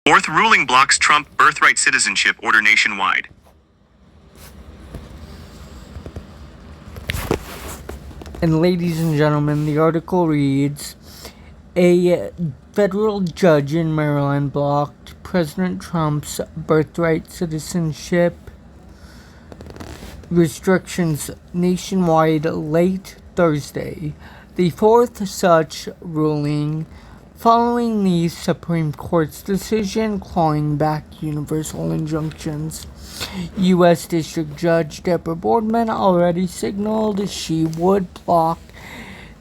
Fourth ruling blocks Trump birthright citizenship order nationwide. And ladies and gentlemen, the article reads, a federal judge in Maryland blocked President Trump's birthright citizenship restrictions nationwide late Thursday, the fourth such ruling following the Supreme Court's decision clawing back universal injunctions. U.S. District Judge Deborah Boardman already signaled she would block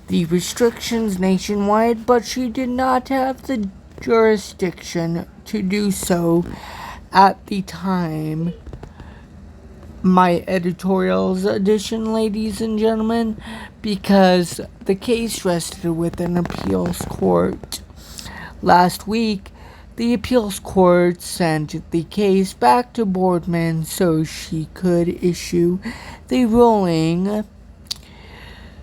the restrictions nationwide, but she did not have the jurisdiction to do so at the time. My editorial's edition, ladies and gentlemen, because the case rested with an appeals court. Last week, the appeals court sent the case back to Boardman so she could issue the ruling.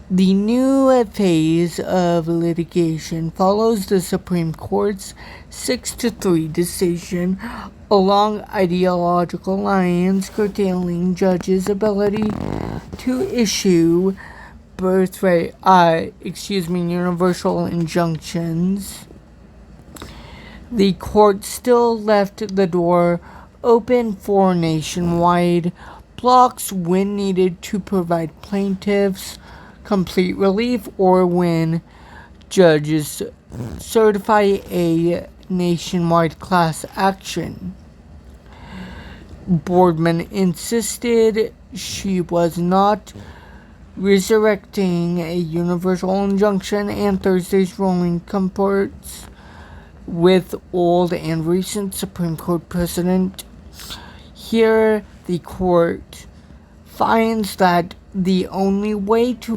The new phase of litigation follows the Supreme Court's 6-3 decision along ideological lines, curtailing judges' ability to issue universal injunctions. The court still left the door open for nationwide blocks when needed to provide plaintiffs complete relief or when judges certify a nationwide class action. Boardman insisted she was not resurrecting a universal injunction, and Thursday's ruling comports with old and recent Supreme Court precedent. Here, the court finds that the only way to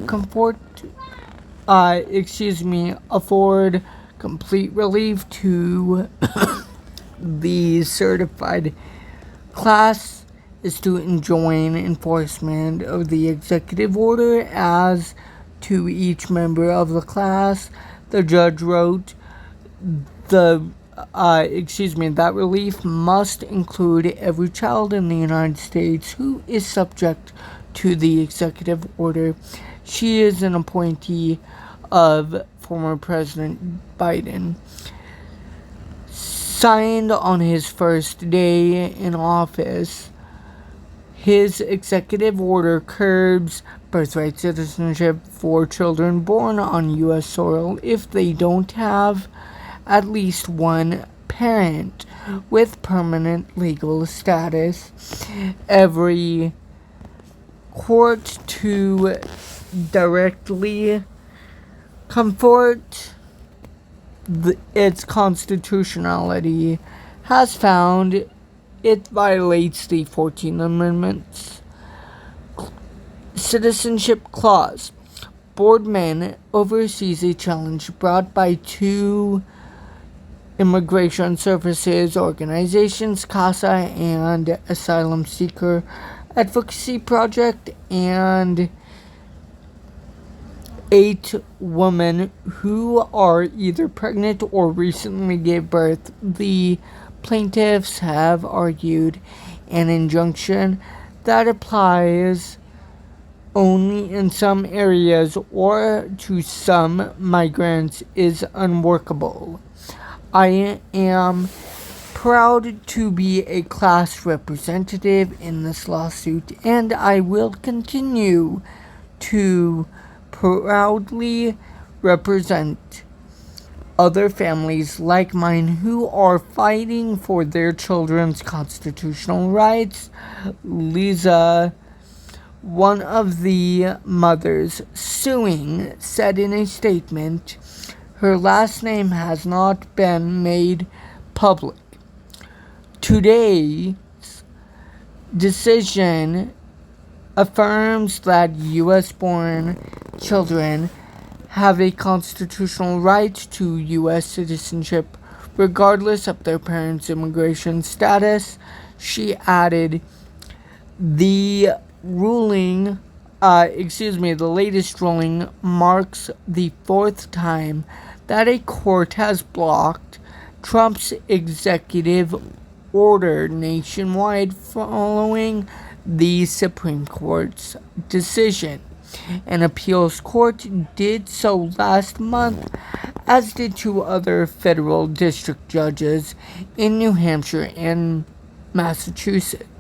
afford complete relief to the certified class is to enjoin enforcement of the executive order as to each member of the class. The judge wrote that relief must include every child in the United States who is subject to the executive order. She is an appointee of former President Biden. Signed on his first day in office, his executive order curbs birthright citizenship for children born on U.S. soil if they don't have at least one parent with permanent legal status. Every court to directly comfort its constitutionality has found it violates the 14th Amendment's citizenship clause. Boardman oversees a challenge brought by two immigration services organizations, CASA and Asylum Seeker Advocacy Project, and 8 women who are either pregnant or recently gave birth. The plaintiffs have argued an injunction that applies only in some areas or to some migrants is unworkable. I am proud to be a class representative in this lawsuit, and I will continue to proudly represent other families like mine who are fighting for their children's constitutional rights. Lisa, one of the mothers suing, said in a statement, her last name has not been made public. Today's decision affirms that U.S.-born children have a constitutional right to U.S. citizenship regardless of their parents' immigration status. She added, the latest ruling marks the 4th time that a court has blocked Trump's executive order nationwide following the Supreme Court's decision. An appeals court did so last month, as did two other federal district judges in New Hampshire and Massachusetts.